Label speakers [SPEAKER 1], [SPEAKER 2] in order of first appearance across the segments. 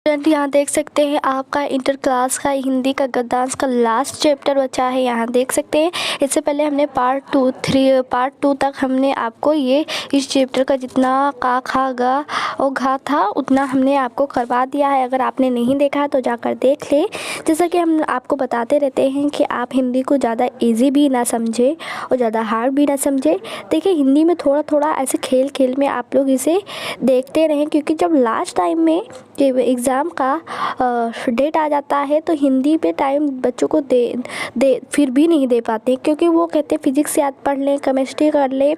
[SPEAKER 1] Student यहाँ देख सकते हैं आपका इंटर क्लास का हिंदी का गद्यांश का लास्ट चैप्टर बचा है। यहाँ देख सकते हैं इससे पहले हमने पार्ट टू तक हमने आपको ये इस चैप्टर का जितना का खा गा और घा था उतना हमने आपको करवा दिया है। अगर आपने नहीं देखा तो जाकर देख ले। जैसा कि हम आपको बताते रहते हैं कि आप हिंदी को ज़्यादा ईजी भी ना समझे और ज़्यादा हार्ड भी ना समझे। देखिए हिंदी में थोड़ा थोड़ा ऐसे खेल खेल में आप लोग इसे देखते रहें, क्योंकि जब लास्ट टाइम में एग्ज़ाम का डेट आ जाता है तो हिंदी पे टाइम बच्चों को दे फिर भी नहीं दे पाते, क्योंकि वो कहते हैं फिजिक्स याद पढ़ लें, केमिस्ट्री कर लें,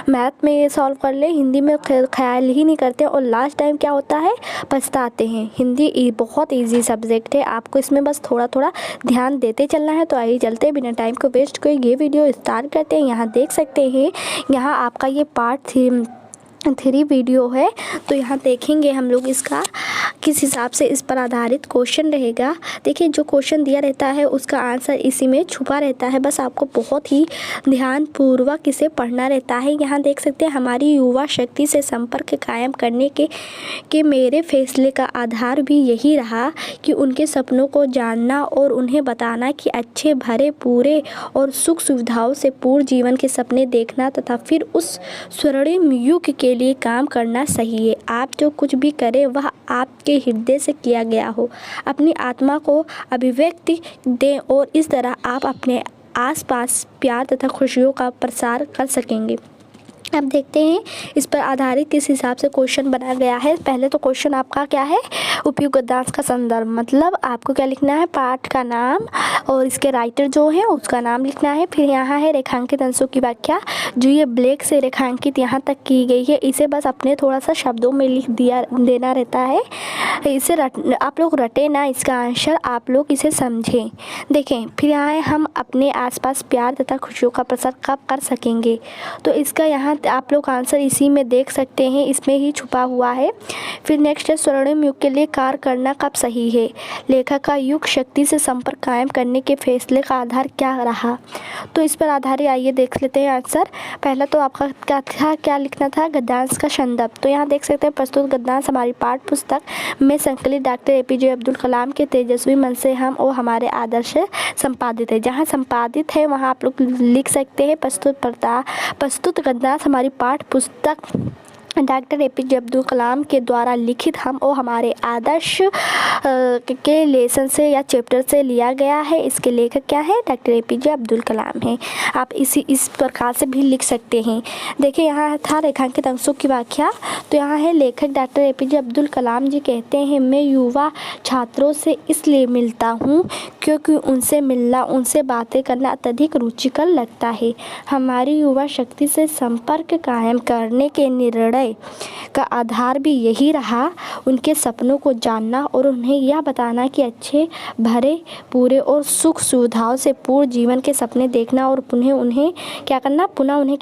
[SPEAKER 1] मैथ में सॉल्व कर लें, हिंदी में ख्याल ही नहीं करते और लास्ट टाइम क्या होता है पछताते हैं। हिंदी बहुत ईजी सब्जेक्ट है, आपको इसमें बस थोड़ा थोड़ा ध्यान देते चलना है। तो आइए चलते बिना टाइम को वेस्ट किए ये वीडियो स्टार्ट करते हैं। यहाँ देख सकते हैं यहाँ आपका ये पार्ट 3 वीडियो है। तो यहाँ देखेंगे हम लोग इसका किस हिसाब से इस पर आधारित क्वेश्चन रहेगा। देखिए जो क्वेश्चन दिया रहता है उसका आंसर इसी में छुपा रहता है, बस आपको बहुत ही ध्यानपूर्वक इसे पढ़ना रहता है। यहाँ देख सकते हैं हमारी युवा शक्ति से संपर्क कायम करने के मेरे फैसले का आधार भी यही रहा कि उनके सपनों को जानना और उन्हें बताना कि अच्छे भरे पूरे और सुख सुविधाओं से पूर्ण जीवन के सपने देखना तथा फिर उस स्वर्णिम युग के लिए काम करना सही है। आप जो कुछ भी करें वह आपके हृदय से किया गया हो, अपनी आत्मा को अभिव्यक्ति दें और इस तरह आप अपने आसपास प्यार तथा खुशियों का प्रसार कर सकेंगे। अब देखते हैं इस पर आधारित किस हिसाब से क्वेश्चन बनाया गया है। पहले तो क्वेश्चन आपका क्या है, उपयुक्त गद्यांश का संदर्भ, मतलब आपको क्या लिखना है, पाठ का नाम और इसके राइटर जो है उसका नाम लिखना है। फिर यहाँ है रेखांकित अंशों की व्याख्या, जो ये ब्लैक से रेखांकित यहाँ तक की गई है इसे बस अपने थोड़ा सा शब्दों में लिख देना रहता है। इसे आप लोग रटे ना, इसका आंसर आप लोग इसे समझें। देखें फिर यहाँ है हम अपने आसपास प्यार तथा खुशियों का प्रसार कब कर सकेंगे, तो इसका यहाँ आप लोग आंसर इसी में देख सकते हैं, इसमें ही छुपा हुआ है। फिर नेक्स्ट है स्वर्णिम युग के लिए कार्य करना कब सही है, लेखक का युग शक्ति से संपर्क कायम करने के फैसले का आधार क्या रहा। तो इस पर आधारित आइए देख लेते हैं आंसर। पहला तो आपका क्या लिखना था, गद्यांश का संदर्भ। तो यहाँ देख सकते हैं प्रस्तुत गद्यांश हमारी पाठ्य पुस्तक में संकलित डॉक्टर APJ अब्दुल कलाम के तेजस्वी मन से हम और हमारे आदर्श संपादित है। जहाँ संपादित है वहाँ आप लोग लिख सकते हैं प्रस्तुत गद्यांश हमारी पाठ्य पुस्तक डॉक्टर APJ अब्दुल कलाम के द्वारा लिखित हम और हमारे आदर्श के लेसन से या चैप्टर से लिया गया है। इसके लेखक क्या है, डॉक्टर APJ अब्दुल कलाम है। आप इस प्रकार से भी लिख सकते हैं। देखिए यहाँ था रेखांकित अंशों की व्याख्या। तो यहाँ है लेखक डॉक्टर APJ अब्दुल कलाम जी कहते हैं, मैं युवा छात्रों से इसलिए मिलता हूँ क्योंकि उनसे मिलना, उनसे बातें करना अत्यधिक रुचिकर लगता है। हमारी युवा शक्ति से संपर्क कायम करने के निर्णय का आधार भी यही रहा, उनके सपनों को जानना और उन्हें यह बताना कि अच्छे भरे पूरे और सुख सुविधाओं से पूर्ण जीवन के सपने देखना और पुनः उन्हें क्या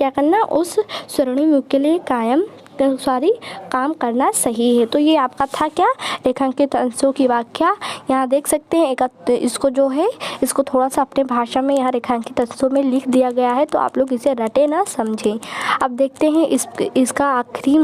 [SPEAKER 1] करना उस स्वर्णिम युग के लिए काम करना सही है। तो ये आपका था क्या, रेखांकित अंशों की व्याख्या। यहाँ देख सकते हैं इसको थोड़ा सा अपने भाषा में यहाँ रेखांकित अंशों में लिख दिया गया है, तो आप लोग इसे रटे ना समझें। अब देखते हैं इसका आखिरी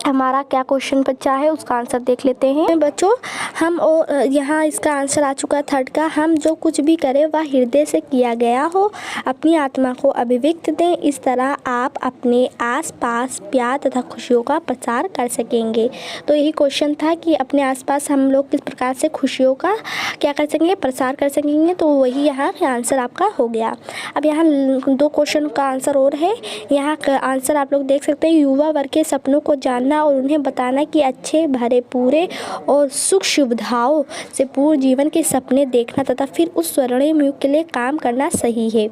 [SPEAKER 1] हमारा क्या क्वेश्चन बचा है, उसका आंसर देख लेते हैं बच्चों। हम यहाँ इसका आंसर आ चुका है थर्ड का, हम जो कुछ भी करें वह हृदय से किया गया हो, अपनी आत्मा को अभिव्यक्त दें, इस तरह आप अपने आसपास प्यार तथा खुशियों का प्रसार कर सकेंगे। तो यही क्वेश्चन था कि अपने आसपास हम लोग किस प्रकार से खुशियों का क्या कर सकेंगे, प्रसार कर सकेंगे। तो वही यहाँ आंसर आपका हो गया। अब यहाँ 2 क्वेश्चन का आंसर और है। यहाँ का आंसर आप लोग देख सकते हैं, युवा वर्ग के सपनों को जानना और उन्हें बताना कि अच्छे भरे पूरे और सुख सुविधाओं से पूर्ण जीवन के सपने देखना तथा फिर उस स्वर्णिम युग के लिए काम करना सही है।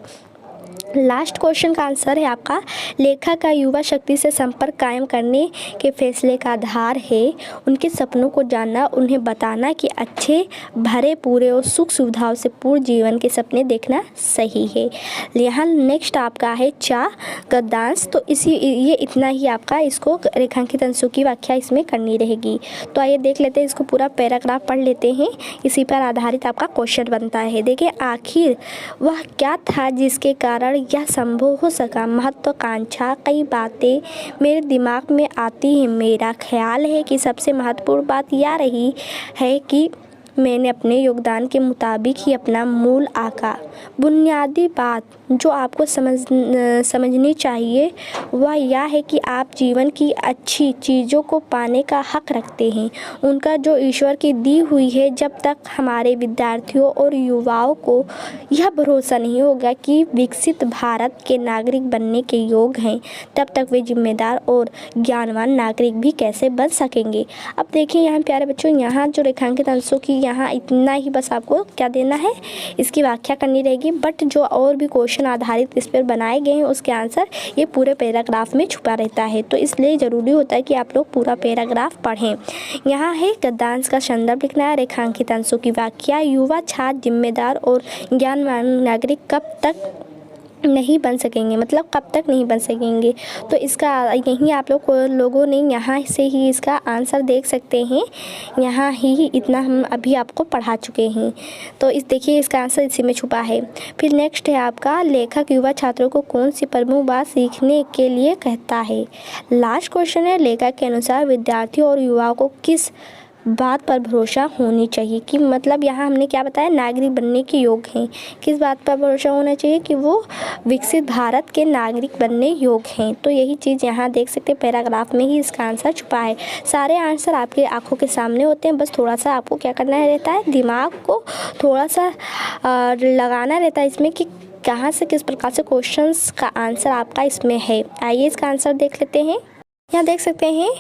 [SPEAKER 1] लास्ट क्वेश्चन का आंसर है आपका, लेखक का युवा शक्ति से संपर्क कायम करने के फैसले का आधार है उनके सपनों को जानना, उन्हें बताना कि अच्छे भरे पूरे और सुख सुविधाओं से पूर्ण जीवन के सपने देखना सही है। यहाँ नेक्स्ट आपका है गद्यांश। तो ये इतना ही आपका, इसको रेखांकित अंशों की व्याख्या इसमें करनी रहेगी। तो आइए देख लेते हैं, इसको पूरा पैराग्राफ पढ़ लेते हैं, इसी पर आधारित आपका क्वेश्चन बनता है। देखिए आखिर वह क्या था जिसके कारण पर यह संभव हो सका। महत्वाकांक्षा कई बातें मेरे दिमाग में आती हैं। मेरा ख्याल है कि सबसे महत्वपूर्ण बात यह रही है कि मैंने अपने योगदान के मुताबिक ही अपना मूल आका। बुनियादी बात जो आपको समझनी चाहिए वह यह है कि आप जीवन की अच्छी चीज़ों को पाने का हक रखते हैं, उनका जो ईश्वर की दी हुई है। जब तक हमारे विद्यार्थियों और युवाओं को यह भरोसा नहीं होगा कि विकसित भारत के नागरिक बनने के योग्य हैं, तब तक वे जिम्मेदार और ज्ञानवान नागरिक भी कैसे बन सकेंगे। अब देखिए यहाँ प्यारे बच्चों, यहाँ जो रेखांकित अंशों की यहाँ इतना ही बस आपको क्या देना है, इसकी व्याख्या करनी रहेगी। बट जो और भी क्वेश्चन आधारित इस पर बनाए गए हैं उसके आंसर ये पूरे पैराग्राफ में छुपा रहता है, तो इसलिए ज़रूरी होता है कि आप लोग पूरा पैराग्राफ पढ़ें। यहाँ है गद्यांश का संदर्भ लिखना है, रेखांकित अंशों की व्याख्या। युवा छात्र जिम्मेदार और ज्ञानवान नागरिक कब तक नहीं बन सकेंगे, मतलब कब तक नहीं बन सकेंगे। तो इसका यही आप लोगों ने यहाँ से ही इसका आंसर देख सकते हैं। यहाँ ही इतना हम अभी आपको पढ़ा चुके हैं, तो इस देखिए इसका आंसर इसी में छुपा है। फिर नेक्स्ट है आपका, लेखक युवा छात्रों को कौन सी प्रमुख बात सीखने के लिए कहता है। लास्ट क्वेश्चन है, लेखक के अनुसार विद्यार्थियों और युवाओं को किस बात पर भरोसा होनी चाहिए। कि मतलब यहाँ हमने क्या बताया, नागरिक बनने के योग्य हैं। किस बात पर भरोसा होना चाहिए कि वो विकसित भारत के नागरिक बनने योग्य हैं। तो यही चीज़ यहाँ देख सकते हैं, पैराग्राफ में ही इसका आंसर छुपा है। सारे आंसर आपके आंखों के सामने होते हैं, बस थोड़ा सा आपको क्या करना रहता है, दिमाग को थोड़ा सा लगाना रहता है इसमें कि कहाँ से किस प्रकार से क्वेश्चंस का आंसर आपका इसमें है। आइए इसका आंसर देख लेते हैं। यहाँ देख सकते हैं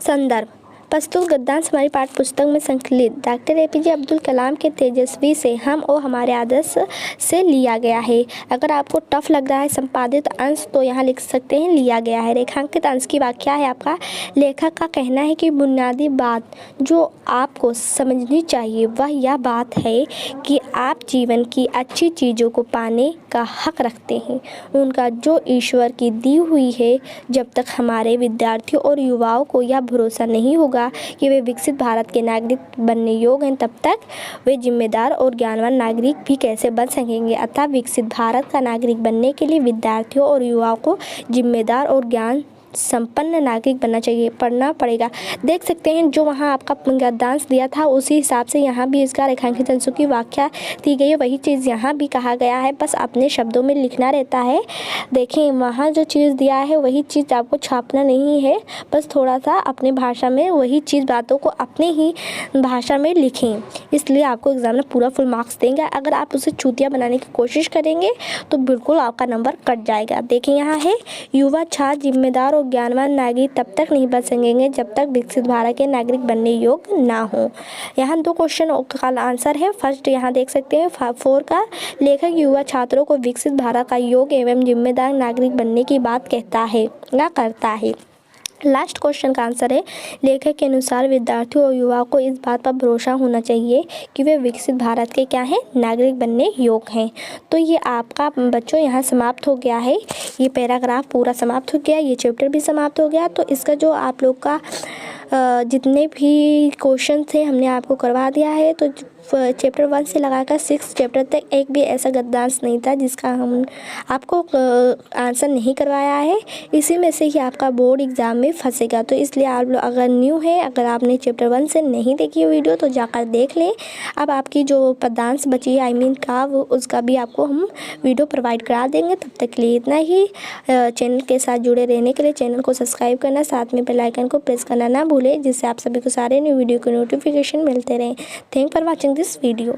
[SPEAKER 1] संदर्भ, प्रस्तुत गद्यांश हमारी पाठ्य पुस्तक में संकलित डॉक्टर APJ अब्दुल कलाम के तेजस्वी से हम और हमारे आदर्श से लिया गया है। अगर आपको टफ लग रहा है संपादित अंश तो यहाँ लिख सकते हैं लिया गया है। रेखांकित अंश की व्याख्या है आपका, लेखक का कहना है कि बुनियादी बात जो आपको समझनी चाहिए वह यह बात है कि आप जीवन की अच्छी चीज़ों को पाने का हक रखते हैं, उनका जो ईश्वर की दी हुई है। जब तक हमारे विद्यार्थियों और युवाओं को यह भरोसा नहीं होगा कि वे विकसित भारत के नागरिक बनने योग्य हैं, तब तक वे जिम्मेदार और ज्ञानवान नागरिक भी कैसे बन सकेंगे। अतः विकसित भारत का नागरिक बनने के लिए विद्यार्थियों और युवाओं को जिम्मेदार और ज्ञान संपन्न नागरिक बनना चाहिए, पढ़ना पड़ेगा। देख सकते हैं जो वहाँ आपका गद्यांश दिया था उसी हिसाब से यहाँ भी इसका रेखांकित अंशों की व्याख्या दी गई है, वही चीज़ यहाँ भी कहा गया है, बस अपने शब्दों में लिखना रहता है। देखें वहाँ जो चीज़ दिया है वही चीज़ आपको छापना नहीं है, बस थोड़ा सा अपने भाषा में वही चीज़ बातों को अपने ही भाषा में लिखें, इसलिए आपको एग्जाम में पूरा फुल मार्क्स देंगे। अगर आप उसे चूतिया बनाने की कोशिश करेंगे तो बिल्कुल आपका नंबर कट जाएगा। देखें यहाँ है, युवा छात्र जिम्मेदार ज्ञानवान नागरिक तब तक नहीं बन सकेंगे जब तक विकसित भारत के नागरिक बनने योग्य ना हो। यहाँ दो क्वेश्चन का आंसर है। फर्स्ट यहाँ देख सकते हैं 4 का, लेखक युवा छात्रों को विकसित भारत का योग्य एवं जिम्मेदार नागरिक बनने की बात कहता है या करता है। लास्ट क्वेश्चन का आंसर है, लेखक के अनुसार विद्यार्थियों और युवाओं को इस बात पर भरोसा होना चाहिए कि वे विकसित भारत के क्या हैं, नागरिक बनने योग्य हैं। तो ये आपका बच्चों यहाँ समाप्त हो गया है, ये पैराग्राफ पूरा समाप्त हो गया, ये चैप्टर भी समाप्त हो गया। तो इसका जो आप लोग का जितने भी क्वेश्चन थे हमने आपको करवा दिया है। तो चैप्टर 1 से लगाकर 6 चैप्टर तक एक भी ऐसा गद्यांश नहीं था जिसका हम आपको आंसर नहीं करवाया है, इसी में से ही आपका बोर्ड एग्ज़ाम में फंसेगा। तो इसलिए आप लोग अगर न्यू है, अगर आपने चैप्टर 1 से नहीं देखी है वीडियो तो जाकर देख लें। अब आपकी जो पदांश बची है का उसका भी आपको हम वीडियो प्रोवाइड करा देंगे। तब तक के लिए इतना ही। चैनल के साथ जुड़े रहने के लिए चैनल को सब्सक्राइब करना, साथ में बेल आइकन को प्रेस करना ना भूलें, जिससे आप सभी को सारे न्यू वीडियो के नोटिफिकेशन मिलते रहें। Thank for watching this video।